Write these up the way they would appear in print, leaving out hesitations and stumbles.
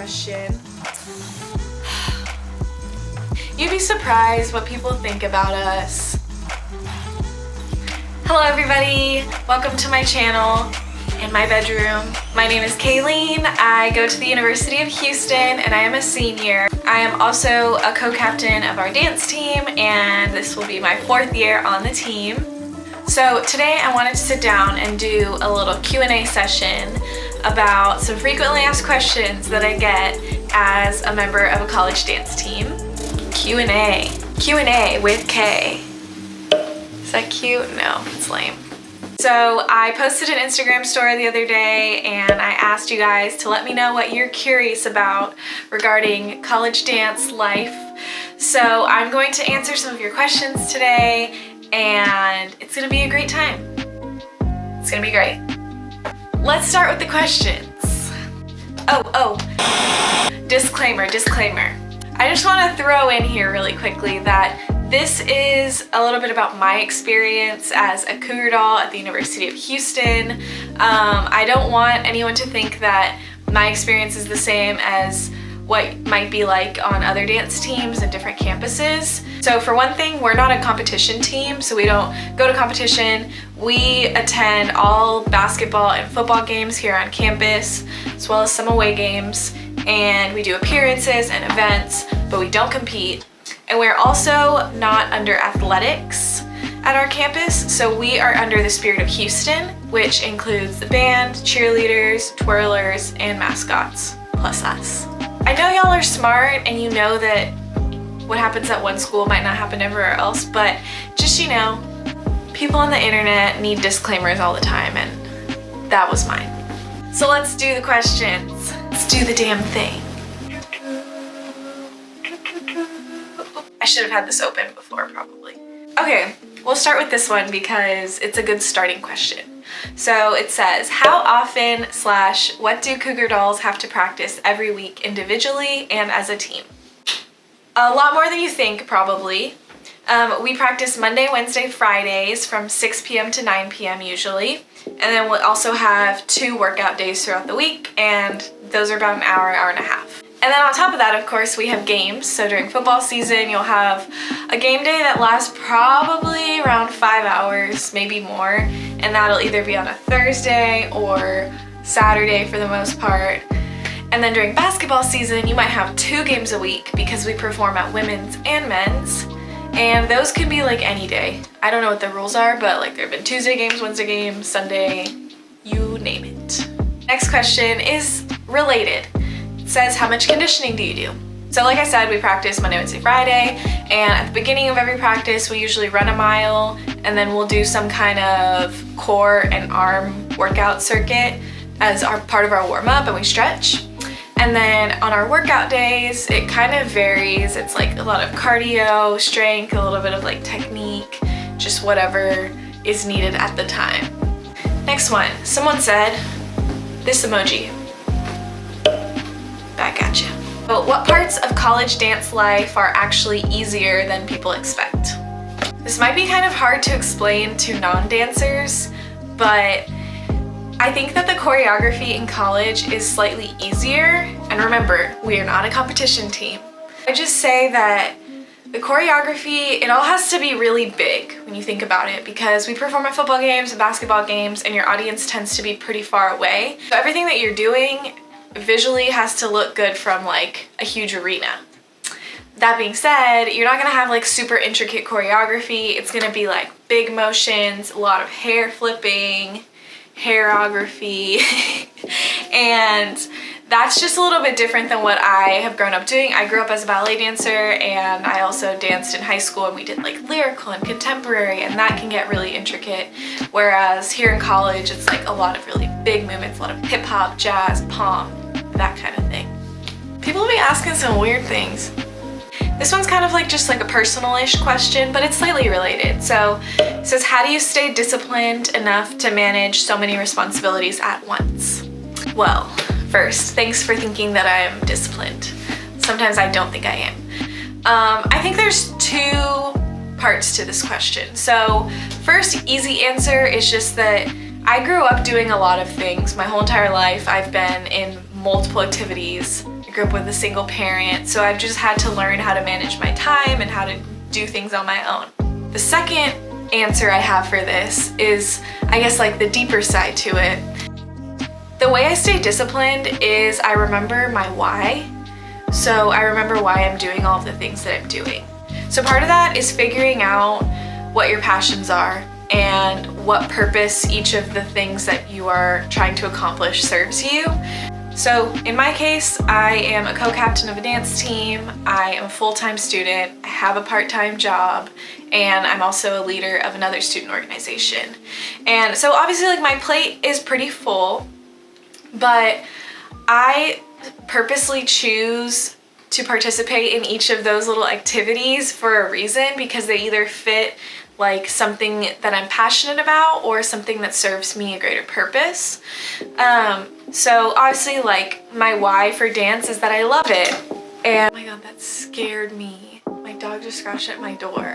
question. You'd be surprised what people think about us. Hello everybody, welcome to my channel in my bedroom. My name is Kayleen. I go to the University of Houston and I am a senior. I am also a co-captain of our dance team and this will be my 4th year on the team. So today I wanted to sit down and do a little Q&A session about some frequently asked questions that I get as a member of a college dance team. Q&A. Q&A with K. Is that cute? No, it's lame. So I posted an Instagram story the other day and I asked you guys to let me know what you're curious about regarding college dance life. So I'm going to answer some of your questions today and it's gonna be a great time. It's gonna be great. Let's start with the questions. Oh, disclaimer. I just want to throw in here really quickly that this is a little bit about my experience as a Cougar doll at the University of Houston. I don't want anyone to think that my experience is the same as what might be like on other dance teams and different campuses. So for one thing, we're not a competition team, so we don't go to competition. We attend all basketball and football games here on campus, as well as some away games, and we do appearances and events, but we don't compete. And we're also not under athletics at our campus, so we are under the Spirit of Houston, which includes the band, cheerleaders, twirlers, and mascots, plus us. I know y'all are smart and you know that what happens at one school might not happen everywhere else, but just, you know, people on the internet need disclaimers all the time, and that was mine. So let's do the questions. Let's do the damn thing. I should have had this open before, probably. Okay, we'll start with this one because it's a good starting question. So it says, how often / what do Cougar dolls have to practice every week individually and as a team? A lot more than you think, probably. We practice Monday, Wednesday, Fridays from 6 p.m. to 9 p.m. usually. And then we'll also have 2 workout days throughout the week, and those are about an hour and a half. And then on top of that, of course, we have games. So during football season, you'll have a game day that lasts probably around 5 hours, maybe more. And that'll either be on a Thursday or Saturday for the most part. And then during basketball season, you might have 2 games a week because we perform at women's and men's. And those can be like any day. I don't know what the rules are, but like there have been Tuesday games, Wednesday games, Sunday, you name it. Next question is related. It says, how much conditioning do you do? So like I said, we practice Monday, Wednesday, Friday, and at the beginning of every practice, we usually run a mile, and then we'll do some kind of core and arm workout circuit as our part of our warm-up, and we stretch. And then on our workout days, it kind of varies. It's like a lot of cardio, strength, a little bit of like technique, just whatever is needed at the time. Next one, someone said, this emoji. Back at you. So what parts of college dance life are actually easier than people expect? This might be kind of hard to explain to non-dancers, but I think that the choreography in college is slightly easier. And remember, we are not a competition team. I just say that the choreography, it all has to be really big when you think about it, because we perform at football games and basketball games and your audience tends to be pretty far away. So everything that you're doing visually has to look good from like a huge arena. That being said, you're not gonna have like super intricate choreography. It's gonna be like big motions, a lot of hair flipping, hairography, and that's just a little bit different than what I have grown up doing. I grew up as a ballet dancer and I also danced in high school, and we did like lyrical and contemporary, and that can get really intricate. Whereas here in college, it's like a lot of really big movements, a lot of hip hop, jazz, pom, that kind of thing. People will be asking some weird things. This one's kind of like just like a personal-ish question, but it's slightly related. So it says, how do you stay disciplined enough to manage so many responsibilities at once? Well, first, thanks for thinking that I'm disciplined. Sometimes I don't think I am. I think there's 2 parts to this question. So first, easy answer is just that I grew up doing a lot of things. My whole entire life, I've been in multiple activities. I grew up with a single parent, so I've just had to learn how to manage my time and how to do things on my own. The second answer I have for this is, I guess, like the deeper side to it. The way I stay disciplined is I remember my why. So I remember why I'm doing all of the things that I'm doing. So part of that is figuring out what your passions are and what purpose each of the things that you are trying to accomplish serves you. So in my case, I am a co-captain of a dance team, I am a full-time student, I have a part-time job, and I'm also a leader of another student organization. And so obviously like my plate is pretty full, but I purposely choose to participate in each of those little activities for a reason, because they either fit like something that I'm passionate about or something that serves me a greater purpose. So obviously like my why for dance is that I love it. And oh my god, that scared me. My dog just scratched at my door.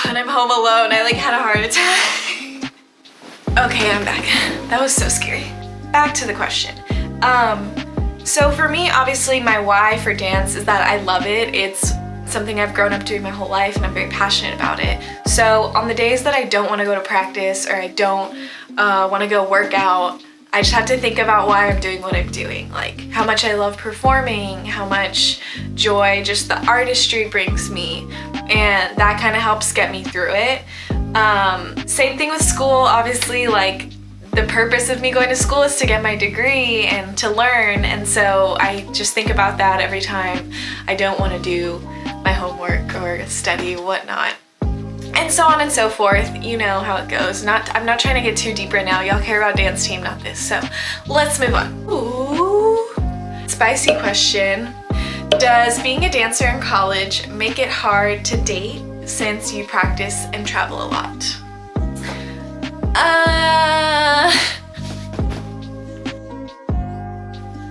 And I'm home alone. I like had a heart attack. Okay, I'm back. That was so scary. Back to the question. So for me, obviously my why for dance is that I love it. It's something I've grown up doing my whole life and I'm very passionate about it. So on the days that I don't want to go to practice or I don't want to go work out, I just have to think about why I'm doing what I'm doing. Like how much I love performing, how much joy just the artistry brings me, and that kind of helps get me through it. Same thing with school, obviously, like the purpose of me going to school is to get my degree and to learn, and so I just think about that every time I don't want to do my homework or study, whatnot. And so on and so forth. You know how it goes. I'm not trying to get too deep right now. Y'all care about dance team, not this. So let's move on. Ooh, spicy question. Does being a dancer in college make it hard to date since you practice and travel a lot?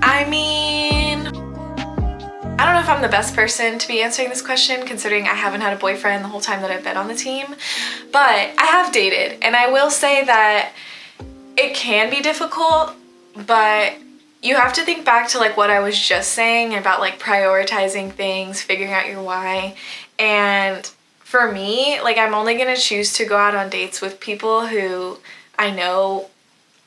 I mean, I don't know if I'm the best person to be answering this question, considering I haven't had a boyfriend the whole time that I've been on the team, but I have dated, and I will say that it can be difficult, but you have to think back to like what I was just saying about like prioritizing things, figuring out your why. And for me, like I'm only gonna choose to go out on dates with people who I know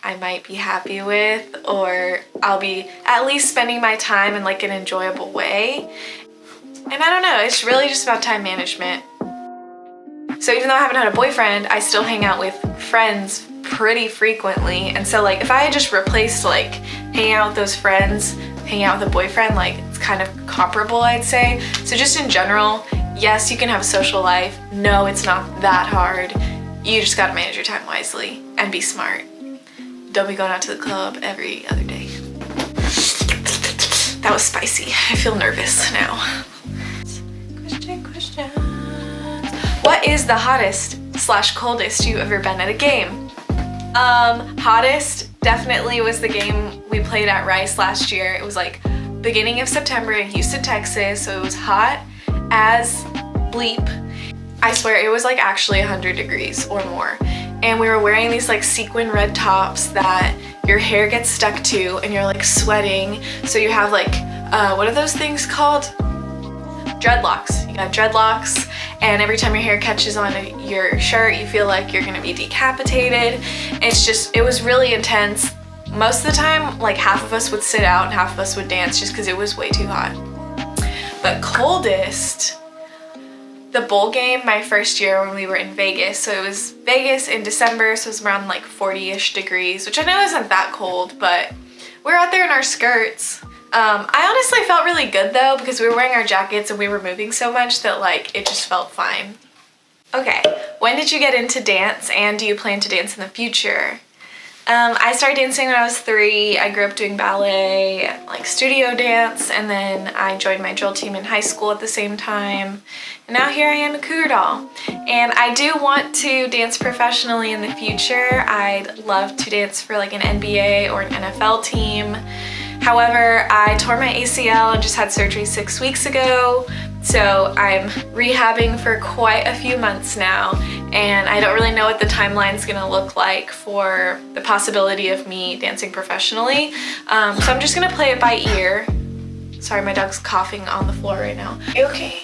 I might be happy with, or I'll be at least spending my time in like an enjoyable way. And I don't know, it's really just about time management. So even though I haven't had a boyfriend, I still hang out with friends pretty frequently. And so like if I had just replaced like hanging out with those friends, hanging out with a boyfriend, like it's kind of comparable, I'd say. So just in general, yes, you can have a social life. No, it's not that hard. You just gotta manage your time wisely and be smart. Don't be going out to the club every other day. That was spicy. I feel nervous now. Question. What is the hottest / coldest you've ever been at a game? Hottest definitely was the game we played at Rice last year. It was like beginning of September in Houston, Texas, so it was hot as bleep. I swear it was like actually 100 degrees or more. And we were wearing these like sequin red tops that your hair gets stuck to and you're like sweating. So you have like, what are those things called? Dreadlocks. You got dreadlocks, and every time your hair catches on your shirt, you feel like you're gonna be decapitated. It was really intense. Most of the time, like half of us would sit out and half of us would dance just because it was way too hot. But coldest, the bowl game my first year when we were in Vegas. So it was Vegas in December, so it was around like 40-ish degrees, which I know isn't that cold, but we were out there in our skirts. I honestly felt really good though, because we were wearing our jackets and we were moving so much that like it just felt fine. Okay, when did you get into dance, and do you plan to dance in the future? I started dancing when I was 3. I grew up doing ballet, like studio dance, and then I joined my drill team in high school at the same time. And now here I am a Cougar doll. And I do want to dance professionally in the future. I'd love to dance for like an NBA or an NFL team. However, I tore my ACL and just had surgery 6 weeks ago. So I'm rehabbing for quite a few months now, and I don't really know what the timeline's gonna look like for the possibility of me dancing professionally. So I'm just gonna play it by ear. Sorry, my dog's coughing on the floor right now. Okay.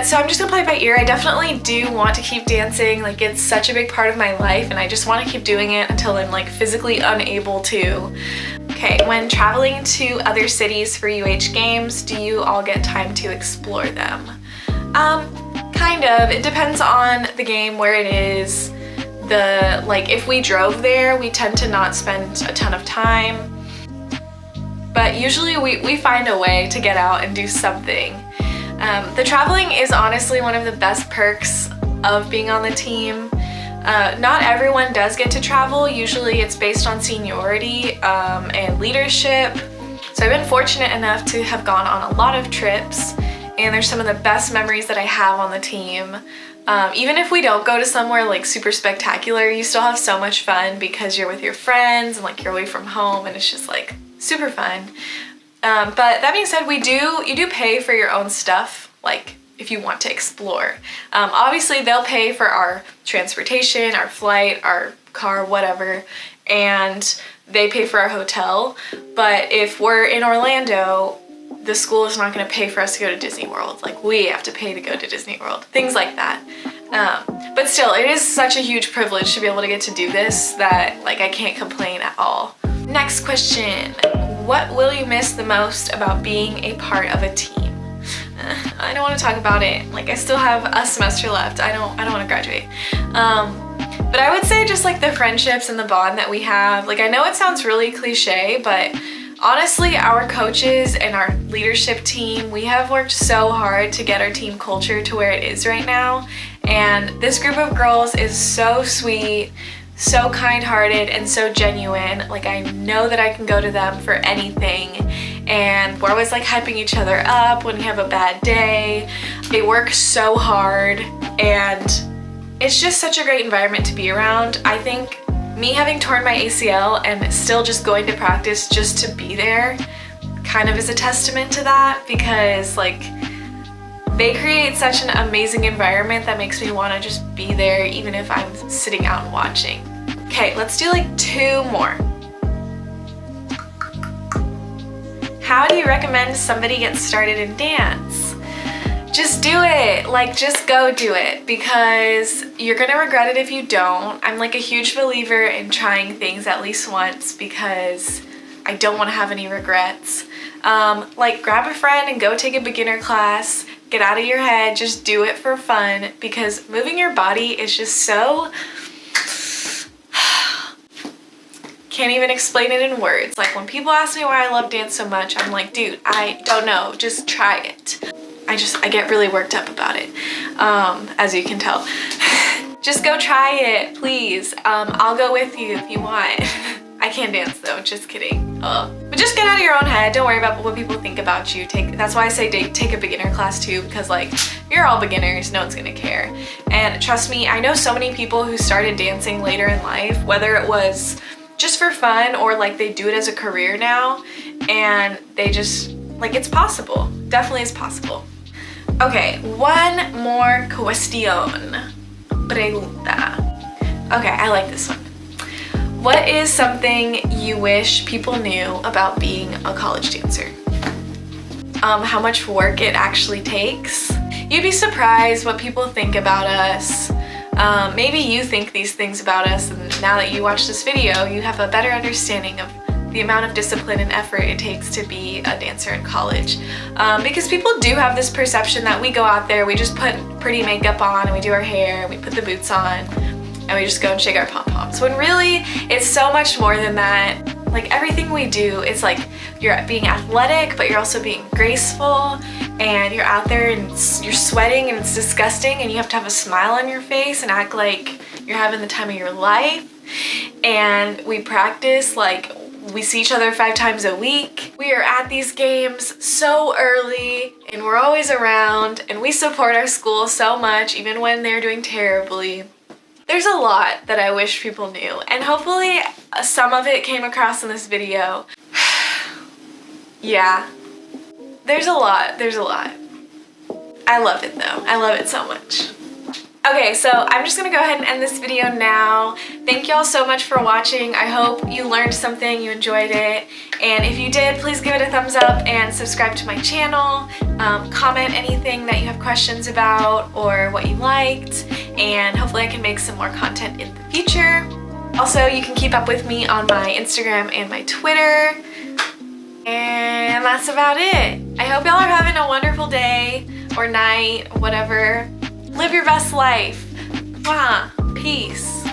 So I'm just gonna play it by ear. I definitely do want to keep dancing. Like, it's such a big part of my life, and I just want to keep doing it until I'm like physically unable to. Okay, when traveling to other cities for UH games, do you all get time to explore them? Kind of. It depends on the game, where it is. Like, if we drove there, we tend to not spend a ton of time. But usually we find a way to get out and do something. The traveling is honestly one of the best perks of being on the team. Not everyone does get to travel. Usually it's based on seniority and leadership. So I've been fortunate enough to have gone on a lot of trips, and there's some of the best memories that I have on the team. Even if we don't go to somewhere like super spectacular, you still have so much fun because you're with your friends and like you're away from home, and it's just like super fun. But that being said, you do pay for your own stuff, like if you want to explore. Obviously they'll pay for our transportation, our flight, our car, whatever, and they pay for our hotel. But if we're in Orlando, the school is not going to pay for us to go to Disney World. Like, we have to pay to go to Disney World, things like that. But still, it is such a huge privilege to be able to get to do this that like I can't complain at all. Next question. What will you miss the most about being a part of a team? I don't want to talk about it. Like, I still have a semester left. I don't want to graduate. But I would say just like the friendships and the bond that we have. Like, I know it sounds really cliche, but honestly, our coaches and our leadership team, we have worked so hard to get our team culture to where it is right now. And this group of girls is so sweet, so kind-hearted, and so genuine. Like, I know that I can go to them for anything, and we're always like hyping each other up when we have a bad day. They work so hard, and it's just such a great environment to be around. I think me having torn my ACL and still just going to practice just to be there kind of is a testament to that, because like they create such an amazing environment that makes me want to just be there even if I'm sitting out and watching. Okay, let's do like 2 more. How do you recommend somebody get started in dance? Just do it. Like, just go do it, because you're gonna regret it if you don't. I'm like a huge believer in trying things at least once, because I don't want to have any regrets. Like, grab a friend and go take a beginner class. Get out of your head, just do it for fun, because moving your body is just so... Can't even explain it in words. Like, when people ask me why I love dance so much, I'm like, dude, I don't know, just try it. I get really worked up about it, as you can tell. Just go try it, please. I'll go with you if you want. I can't dance though, just kidding. But just get out of your own head. Don't worry about what people think about you. That's why I say take a beginner class too, because like, you're all beginners, no one's gonna care. And trust me, I know so many people who started dancing later in life, whether it was just for fun or like they do it as a career now, and they just, like, it's possible. Definitely is possible. Okay, one more question. Pregunta. Okay, I like this one. What is something you wish people knew about being a college dancer? How much work it actually takes. You'd be surprised what people think about us. Maybe you think these things about us, and now that you watch this video, you have a better understanding of the amount of discipline and effort it takes to be a dancer in college. Because people do have this perception that we go out there, we just put pretty makeup on, and we do our hair, and we put the boots on, and we just go and shake our pom-poms. When really, it's so much more than that. Like, everything we do is like, you're being athletic, but you're also being graceful, and you're out there and you're sweating and it's disgusting, and you have to have a smile on your face and act like you're having the time of your life. And we practice, like, we see each other 5 times a week. We are at these games so early, and we're always around, and we support our school so much, even when they're doing terribly. There's a lot that I wish people knew, and hopefully some of it came across in this video. Yeah, there's a lot. I love it though. I love it so much. Okay, so I'm just gonna go ahead and end this video now. Thank y'all so much for watching. I hope you learned something, you enjoyed it. And if you did, please give it a thumbs up and subscribe to my channel. Comment anything that you have questions about or what you liked. And hopefully I can make some more content in the future. Also, you can keep up with me on my Instagram and my Twitter. And that's about it. I hope y'all are having a wonderful day or night, whatever. Live your best life. Mwah. Peace.